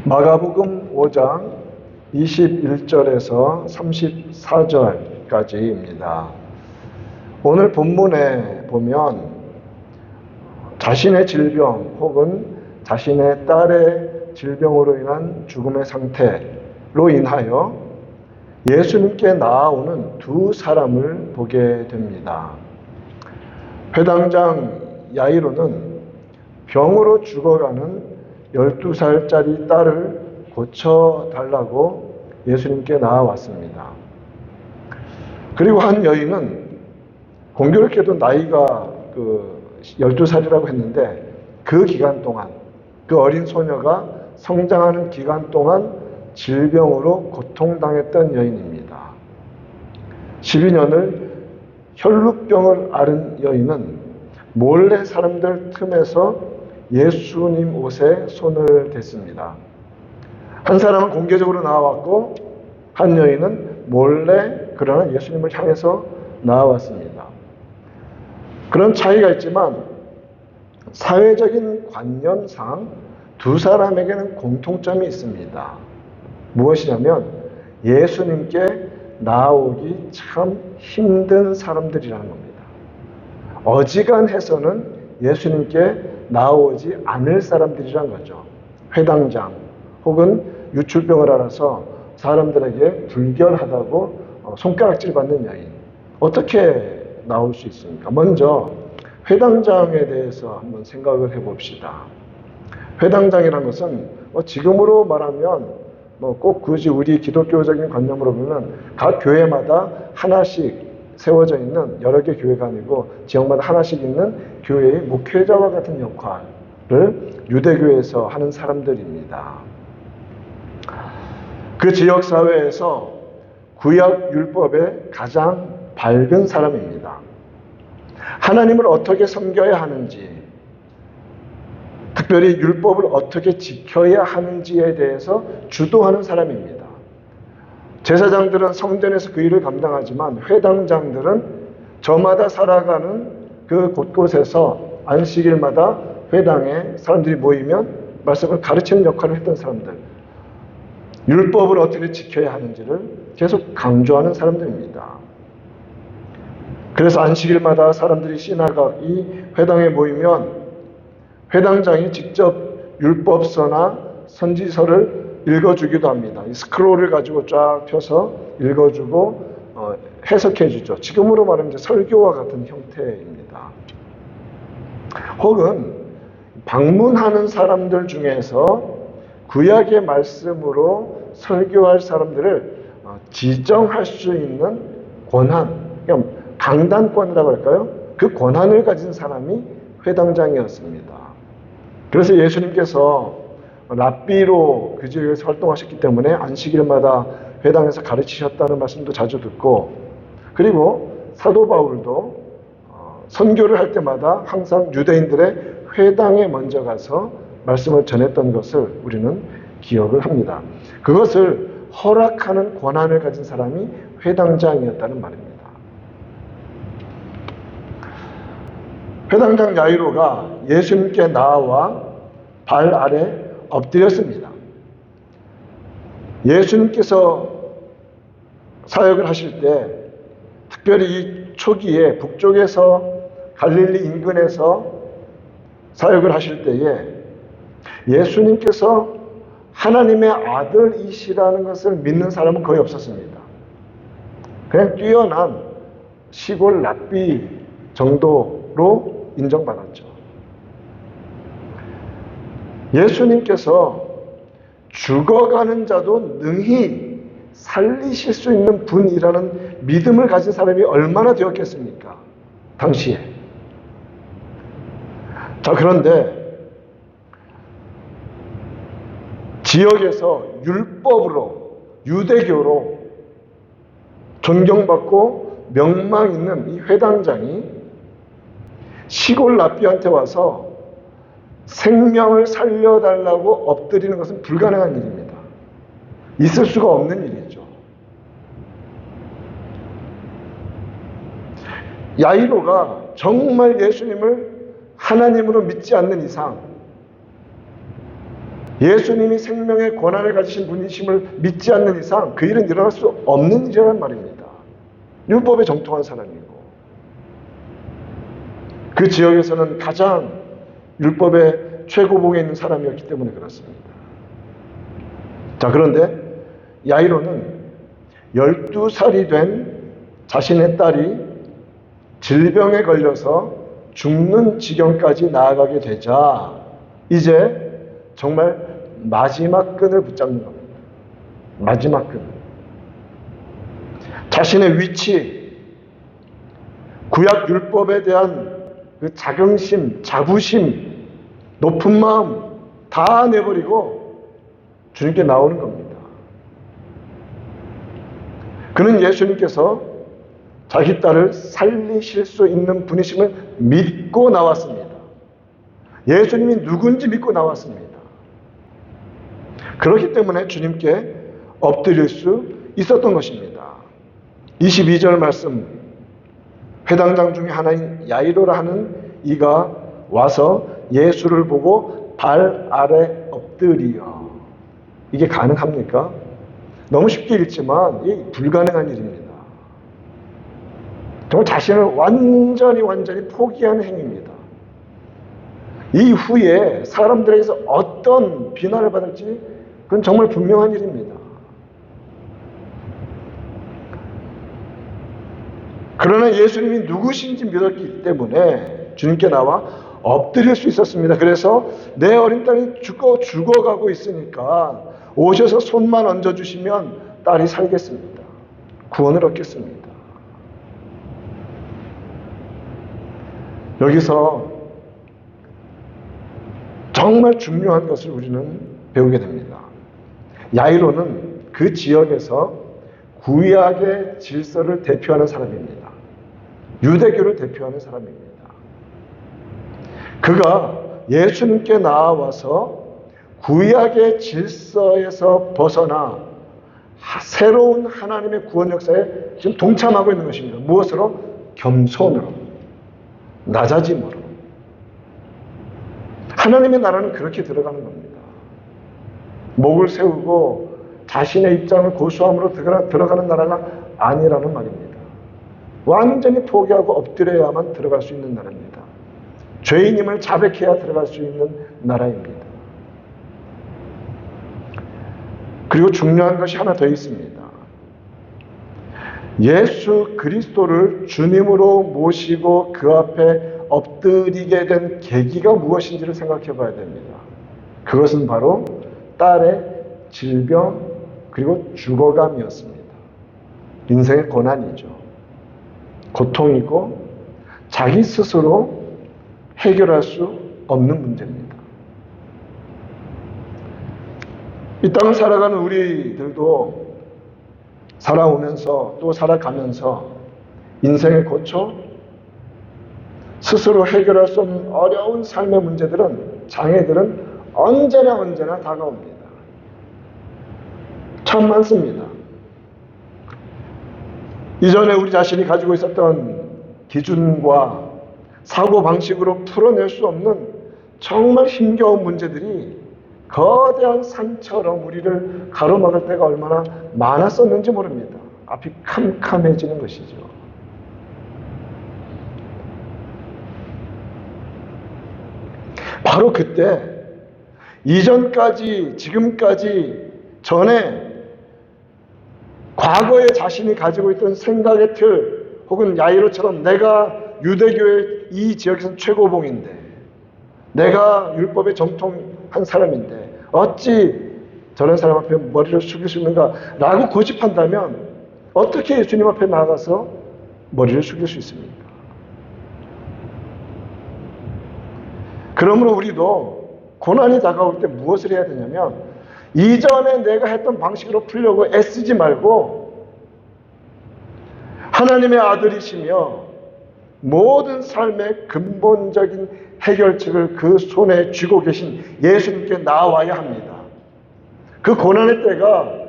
마가복음 5장 21절에서 34절까지입니다. 오늘 본문에 보면 자신의 질병 혹은 자신의 딸의 질병으로 인한 죽음의 상태로 인하여 예수님께 나아오는 두 사람을 보게 됩니다. 회당장 야이로는 병으로 죽어가는 12살짜리 딸을 고쳐달라고 예수님께 나아왔습니다. 그리고 한 여인은 공교롭게도 나이가 12살이라고 했는데 그 기간 동안 그 어린 소녀가 성장하는 기간 동안 질병으로 고통당했던 여인입니다. 12년을 혈루병을 앓은 여인은 몰래 사람들 틈에서 예수님 옷에 손을 댔습니다. 한 사람은 공개적으로 나와왔고 한 여인은 몰래 그러나 예수님을 향해서 나와왔습니다. 그런 차이가 있지만 사회적인 관념상 두 사람에게는 공통점이 있습니다. 무엇이냐면 예수님께 나오기 참 힘든 사람들이라는 겁니다. 어지간해서는 예수님께 나오지 않을 사람들이란 거죠. 회당장 혹은 유출병을 앓아서 사람들에게 불결하다고 손가락질 받는 여인. 어떻게 나올 수 있습니까? 먼저 회당장에 대해서 한번 생각을 해봅시다. 회당장이라는 것은 지금으로 말하면 꼭 굳이 우리 기독교적인 관념으로 보면 각 교회마다 하나씩 세워져 있는 여러 개 교회가 아니고 지역마다 하나씩 있는 교회의 목회자와 같은 역할을 유대교에서 하는 사람들입니다. 그 지역사회에서 구약 율법의 가장 밝은 사람입니다. 하나님을 어떻게 섬겨야 하는지, 특별히 율법을 어떻게 지켜야 하는지에 대해서 주도하는 사람입니다. 제사장들은 성전에서 그 일을 감당하지만 회당장들은 저마다 살아가는 그 곳곳에서 안식일마다 회당에 사람들이 모이면 말씀을 가르치는 역할을 했던 사람들, 율법을 어떻게 지켜야 하는지를 계속 강조하는 사람들입니다. 그래서 안식일마다 사람들이 이 회당에 모이면 회당장이 직접 율법서나 선지서를 읽어주기도 합니다. 이 스크롤을 가지고 쫙 펴서 읽어주고 해석해주죠. 지금으로 말하면 설교와 같은 형태입니다. 혹은 방문하는 사람들 중에서 구약의 말씀으로 설교할 사람들을 지정할 수 있는 권한, 그러니까 강단권이라고 할까요? 그 권한을 가진 사람이 회당장이었습니다. 그래서 예수님께서 랍비로 그 지역에서 활동하셨기 때문에 안식일마다 회당에서 가르치셨다는 말씀도 자주 듣고, 그리고 사도 바울도 선교를 할 때마다 항상 유대인들의 회당에 먼저 가서 말씀을 전했던 것을 우리는 기억을 합니다. 그것을 허락하는 권한을 가진 사람이 회당장이었다는 말입니다. 회당장 야이로가 예수님께 나와 발 아래 엎드렸습니다. 예수님께서 사역을 하실 때, 특별히 이 초기에 북쪽에서 갈릴리 인근에서 사역을 하실 때에 예수님께서 하나님의 아들이시라는 것을 믿는 사람은 거의 없었습니다. 그냥 뛰어난 시골 랍비 정도로 인정받았죠. 예수님께서 죽어가는 자도 능히 살리실 수 있는 분이라는 믿음을 가진 사람이 얼마나 되었겠습니까? 당시에. 자, 그런데 지역에서 율법으로, 유대교로 존경받고 명망 있는 이 회당장이 시골 랍비한테 와서 생명을 살려달라고 엎드리는 것은 불가능한 일입니다. 있을 수가 없는 일이죠. 야이로가 정말 예수님을 하나님으로 믿지 않는 이상 예수님이 생명의 권한을 가지신 분이심을 믿지 않는 이상 그 일은 일어날 수 없는 일이란 말입니다. 율법에 정통한 사람이고 그 지역에서는 가장 율법의 최고봉에 있는 사람이었기 때문에 그렇습니다. 자, 그런데 야이로는 12살이 된 자신의 딸이 질병에 걸려서 죽는 지경까지 나아가게 되자 이제 정말 마지막 끈을 붙잡는 겁니다. 마지막 끈. 자신의 위치, 구약 율법에 대한 그 자긍심, 자부심, 높은 마음 다 내버리고 주님께 나오는 겁니다. 그는 예수님께서 자기 딸을 살리실 수 있는 분이심을 믿고 나왔습니다. 예수님이 누군지 믿고 나왔습니다. 그렇기 때문에 주님께 엎드릴 수 있었던 것입니다. 22절 말씀, 회당장 중에 하나인 야이로라 하는 이가 와서 예수를 보고 발 아래 엎드리어. 이게 가능합니까? 너무 쉽게 읽지만 이게 불가능한 일입니다. 정말 자신을 완전히 포기한 행위입니다. 이후에 사람들에게서 어떤 비난을 받을지 그건 정말 분명한 일입니다. 그러나 예수님이 누구신지 믿었기 때문에 주님께 나와 엎드릴 수 있었습니다. 그래서 내 어린 딸이 죽어가고 있으니까 오셔서 손만 얹어주시면 딸이 살겠습니다. 구원을 얻겠습니다. 여기서 정말 중요한 것을 우리는 배우게 됩니다. 야이로는 그 지역에서 구약의 질서를 대표하는 사람입니다. 유대교를 대표하는 사람입니다. 그가 예수님께 나와서 구약의 질서에서 벗어나 새로운 하나님의 구원 역사에 지금 동참하고 있는 것입니다. 무엇으로? 겸손으로, 낮아짐으로. 하나님의 나라는 그렇게 들어가는 겁니다. 목을 세우고 자신의 입장을 고수함으로 들어가는 나라가 아니라는 말입니다. 완전히 포기하고 엎드려야만 들어갈 수 있는 나라입니다. 죄인임을 자백해야 들어갈 수 있는 나라입니다. 그리고 중요한 것이 하나 더 있습니다. 예수 그리스도를 주님으로 모시고 그 앞에 엎드리게 된 계기가 무엇인지를 생각해 봐야 됩니다. 그것은 바로 딸의 질병 그리고 죽어감이었습니다. 인생의 고난이죠. 고통이고 자기 스스로 해결할 수 없는 문제입니다. 이 땅을 살아가는 우리들도 살아오면서 또 살아가면서 인생의 고초, 스스로 해결할 수 없는 어려운 삶의 문제들은, 장애들은 언제나 다가옵니다. 참 많습니다. 이전에 우리 자신이 가지고 있었던 기준과 사고방식으로 풀어낼 수 없는 정말 힘겨운 문제들이 거대한 산처럼 우리를 가로막을 때가 얼마나 많았었는지 모릅니다. 앞이 캄캄해지는 것이죠. 바로 그때 이전까지 지금까지 전에 과거에 자신이 가지고 있던 생각의 틀 혹은 야이로처럼 내가 유대교의 이 지역에서는 최고봉인데 내가 율법에 정통한 사람인데 어찌 저런 사람 앞에 머리를 숙일 수 있는가 라고 고집한다면 어떻게 예수님 앞에 나가서 머리를 숙일 수 있습니까? 그러므로 우리도 고난이 다가올 때 무엇을 해야 되냐면 이전에 내가 했던 방식으로 풀려고 애쓰지 말고 하나님의 아들이시며 모든 삶의 근본적인 해결책을 그 손에 쥐고 계신 예수님께 나와야 합니다. 그 고난의 때가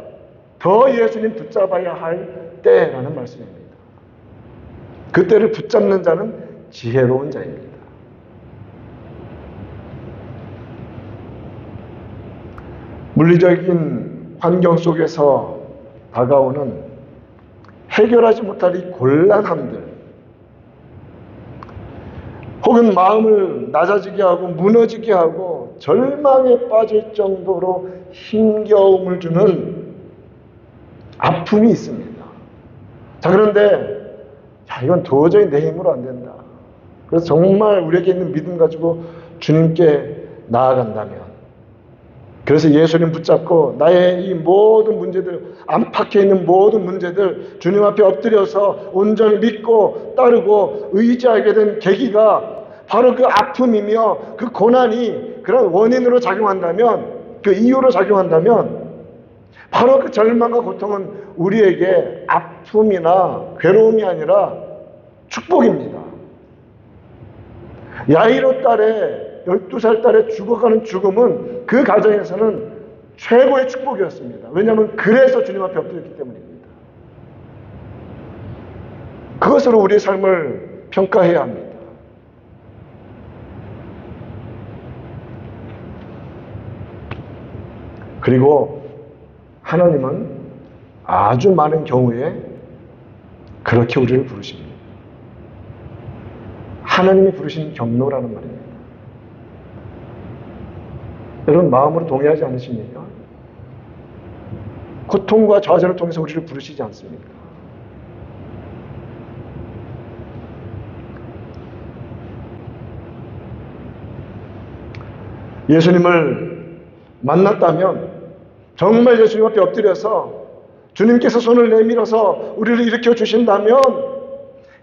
더 예수님 붙잡아야 할 때라는 말씀입니다. 그 때를 붙잡는 자는 지혜로운 자입니다. 물리적인 환경 속에서 다가오는 해결하지 못할 이 곤란함들, 혹은 마음을 낮아지게 하고 무너지게 하고 절망에 빠질 정도로 힘겨움을 주는 아픔이 있습니다. 자, 그런데 이건 도저히 내 힘으로 안 된다. 그래서 정말 우리에게 있는 믿음 가지고 주님께 나아간다면, 그래서 예수님 붙잡고 나의 이 모든 문제들, 안팎에 있는 모든 문제들 주님 앞에 엎드려서 온전히 믿고 따르고 의지하게 된 계기가 바로 그 아픔이며 그 고난이 그런 원인으로 작용한다면, 그 이유로 작용한다면, 바로 그 절망과 고통은 우리에게 아픔이나 괴로움이 아니라 축복입니다. 야이로 딸의 12살 딸의 죽어가는 죽음은 그 가정에서는 최고의 축복이었습니다. 왜냐하면 그래서 주님 앞에 엎드렸기 때문입니다. 그것으로 우리의 삶을 평가해야 합니다. 그리고 하나님은 아주 많은 경우에 그렇게 우리를 부르십니다. 하나님이 부르신 경로라는 말입니다. 여러분, 마음으로 동의하지 않으십니까? 고통과 좌절을 통해서 우리를 부르시지 않습니까? 예수님을 만났다면, 정말 예수님 앞에 엎드려서 주님께서 손을 내밀어서 우리를 일으켜 주신다면,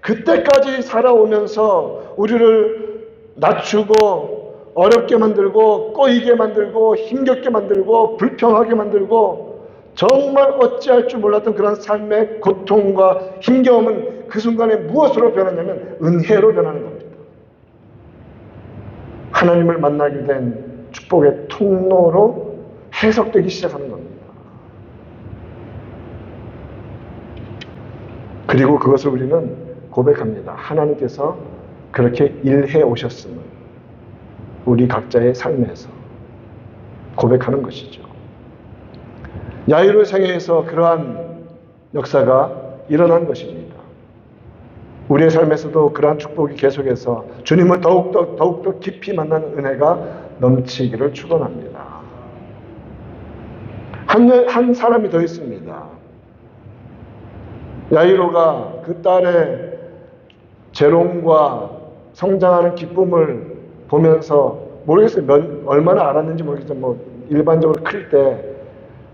그때까지 살아오면서 우리를 낮추고 어렵게 만들고 꼬이게 만들고 힘겹게 만들고 불평하게 만들고 정말 어찌할 줄 몰랐던 그런 삶의 고통과 힘겨움은 그 순간에 무엇으로 변하냐면 은혜로 변하는 겁니다. 하나님을 만나게 된 축복의 통로로 해석되기 시작하는 겁니다. 그리고 그것을 우리는 고백합니다. 하나님께서 그렇게 일해 오셨음을 우리 각자의 삶에서 고백하는 것이죠. 야이로의 생애에서 그러한 역사가 일어난 것입니다. 우리의 삶에서도 그러한 축복이 계속해서 주님을 더욱더 깊이 만나는 은혜가 넘치기를 축원합니다. 한 사람이 더 있습니다. 야이로가 그 딸의 재롱과 성장하는 기쁨을 보면서, 모르겠어요. 얼마나 알았는지 모르겠지만, 일반적으로 클 때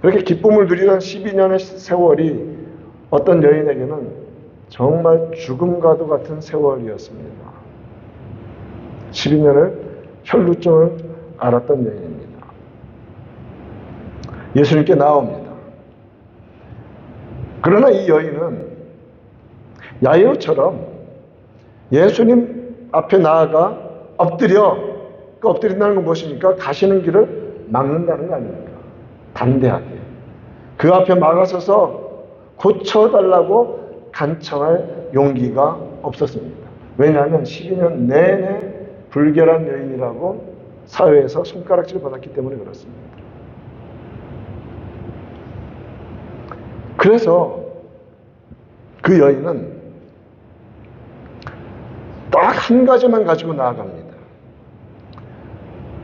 그렇게 기쁨을 누리던 12년의 세월이 어떤 여인에게는 정말 죽음과도 같은 세월이었습니다. 12년을 혈루증을 앓았던 여인입니다. 예수님께 나옵니다. 그러나 이 여인은 야이로처럼 예수님 앞에 나아가 엎드린다는 건 무엇입니까? 가시는 길을 막는다는 거 아닙니까? 담대하게 그 앞에 막아서서 고쳐달라고 간청할 용기가 없었습니다. 왜냐하면 12년 내내 불결한 여인이라고 사회에서 손가락질을 받았기 때문에 그렇습니다. 그래서 그 여인은 딱 한 가지만 가지고 나아갑니다.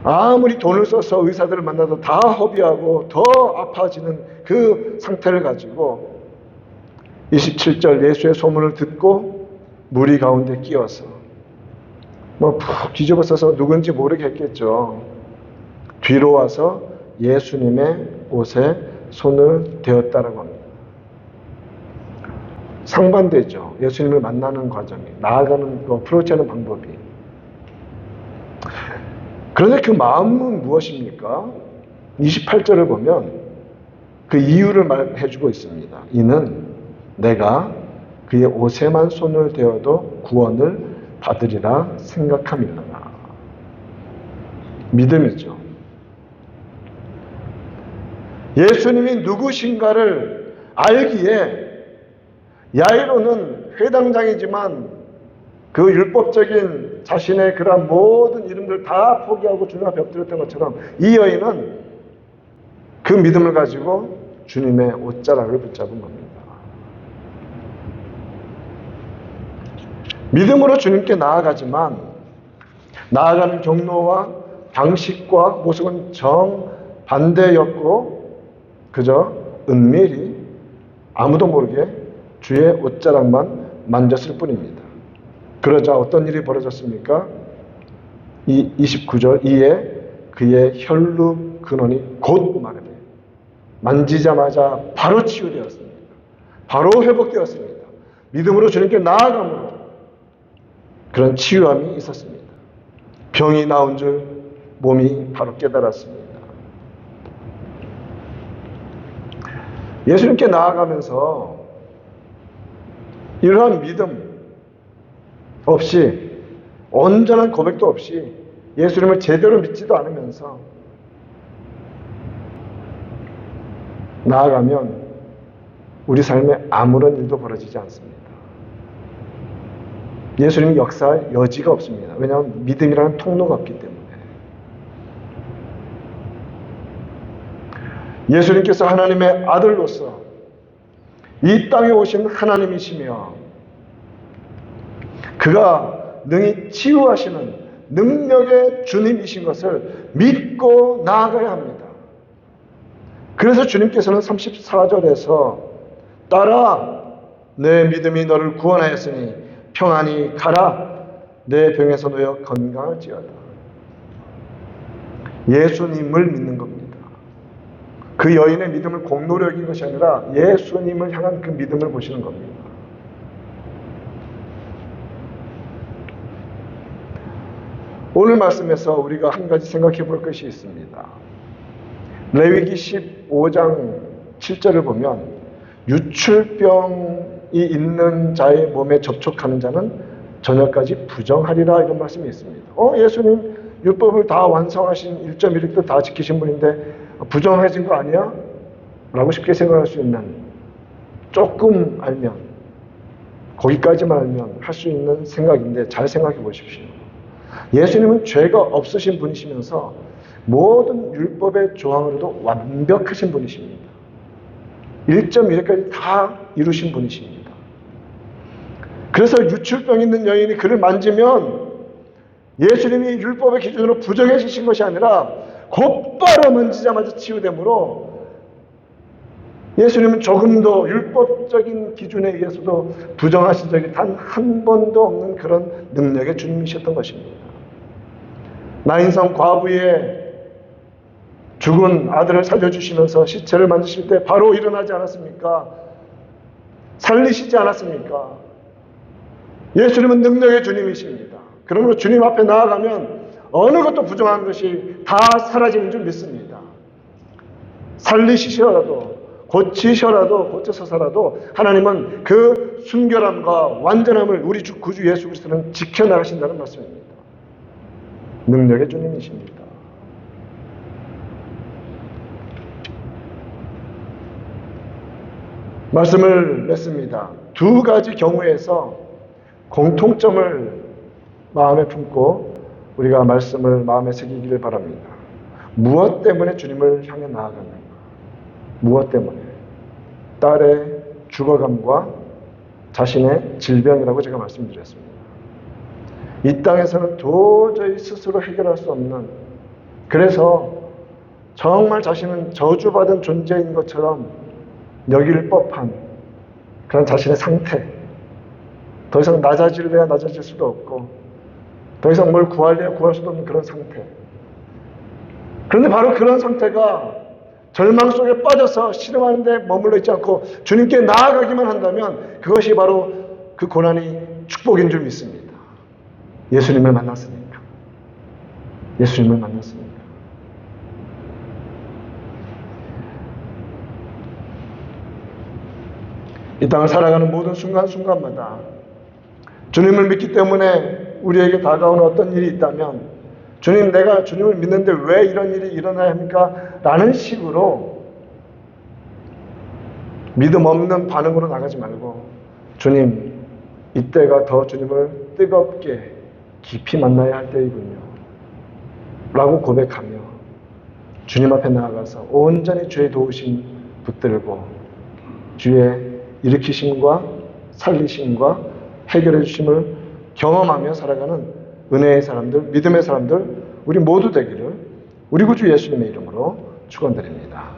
아무리 돈을 써서 의사들을 만나도 다 허비하고 더 아파지는 그 상태를 가지고 27절 예수의 소문을 듣고 무리 가운데 끼어서 푹 뒤집어서서 누군지 모르게 했겠죠. 뒤로 와서 예수님의 옷에 손을 대었다라고 합니다. 상반되죠. 예수님을 만나는 과정이, 나아가는 프로치하는 방법이. 그런데 그 마음은 무엇입니까? 28절을 보면 그 이유를 말해주고 있습니다. 이는 내가 그의 옷에만 손을 대어도 구원을 받으리라 생각함이라. 믿음이죠. 예수님이 누구신가를 알기에 야이로는 회당장이지만 그 율법적인 자신의 그런 모든 이름들 다 포기하고 주님 앞에 엎드렸던 것처럼 이 여인은 그 믿음을 가지고 주님의 옷자락을 붙잡은 겁니다. 믿음으로 주님께 나아가지만 나아가는 경로와 방식과 모습은 정반대였고 그저 은밀히 아무도 모르게 주의 옷자락만 만졌을 뿐입니다. 그러자 어떤 일이 벌어졌습니까? 29절 이에 그의 혈루 근원이 곧 마르되 만지자마자 바로 치유되었습니다. 바로 회복되었습니다. 믿음으로 주님께 나아감으로 그런 치유함이 있었습니다. 병이 나온 줄 몸이 바로 깨달았습니다. 예수님께 나아가면서 이러한 믿음 없이 온전한 고백도 없이 예수님을 제대로 믿지도 않으면서 나아가면 우리 삶에 아무런 일도 벌어지지 않습니다. 예수님이 역사할 여지가 없습니다. 왜냐하면 믿음이라는 통로가 없기 때문에. 예수님께서 하나님의 아들로서 이 땅에 오신 하나님이시며 그가 능히 치유하시는 능력의 주님이신 것을 믿고 나아가야 합니다. 그래서 주님께서는 34절에서 따라 내 믿음이 너를 구원하였으니 평안히 가라 내 병에서 놓여 건강할지어다. 예수님을 믿는 겁니다. 그 여인의 믿음을 공로로 여긴 것이 아니라 예수님을 향한 그 믿음을 보시는 겁니다. 오늘 말씀에서 우리가 한 가지 생각해 볼 것이 있습니다. 레위기 15장 7절을 보면 유출병이 있는 자의 몸에 접촉하는 자는 저녁까지 부정하리라 이런 말씀이 있습니다. 예수님 율법을 다 완성하신 1.1획도 다 지키신 분인데 부정해진 거 아니야? 라고 쉽게 생각할 수 있는 조금 알면 거기까지만 알면 할 수 있는 생각인데 잘 생각해 보십시오. 예수님은 죄가 없으신 분이시면서 모든 율법의 조항으로도 완벽하신 분이십니다. 1.1회까지 다 이루신 분이십니다. 그래서 유출병 있는 여인이 그를 만지면 예수님이 율법의 기준으로 부정해주신 것이 아니라 곧바로 만지자마자 치유되므로 예수님은 조금도 율법적인 기준에 의해서도 부정하신 적이 단 한 번도 없는 그런 능력의 주님이셨던 것입니다. 나인성 과부의 죽은 아들을 살려주시면서 시체를 만지실 때 바로 일어나지 않았습니까? 살리시지 않았습니까? 예수님은 능력의 주님이십니다. 그러므로 주님 앞에 나아가면 어느 것도 부정한 것이 다 사라지는 줄 믿습니다. 살리시셔라도 고쳐서라도 하나님은 그 순결함과 완전함을 우리 주 구주 예수 그리스도는 지켜나가신다는 말씀입니다. 능력의 주님이십니다. 말씀을 맺습니다. 두 가지 경우에서 공통점을 마음에 품고 우리가 말씀을 마음에 새기기를 바랍니다. 무엇 때문에 주님을 향해 나아가는가? 무엇 때문에? 딸의 죽어감과 자신의 질병이라고 제가 말씀드렸습니다. 이 땅에서는 도저히 스스로 해결할 수 없는, 그래서 정말 자신은 저주받은 존재인 것처럼 여길 법한 그런 자신의 상태, 더 이상 낮아질래야 낮아질 수도 없고 더 이상 뭘 구할래야 구할 수도 없는 그런 상태. 그런데 바로 그런 상태가 절망 속에 빠져서 신음하는 데 머물러 있지 않고 주님께 나아가기만 한다면 그것이 바로 그 고난이 축복인 줄 믿습니다. 예수님을 만났으니까. 예수님을 만났으니까. 이 땅을 살아가는 모든 순간순간마다 주님을 믿기 때문에 우리에게 다가오는 어떤 일이 있다면 주님, 내가 주님을 믿는데 왜 이런 일이 일어나야 합니까? 라는 식으로 믿음 없는 반응으로 나가지 말고 주님, 이때가 더 주님을 뜨겁게 깊이 만나야 할 때이군요 라고 고백하며 주님 앞에 나아가서 온전히 주의 도우심 붙들고 주의 일으키심과 살리심과 해결해 주심을 경험하며 살아가는 은혜의 사람들, 믿음의 사람들 우리 모두 되기를 우리 구주 예수님의 이름으로 축원드립니다.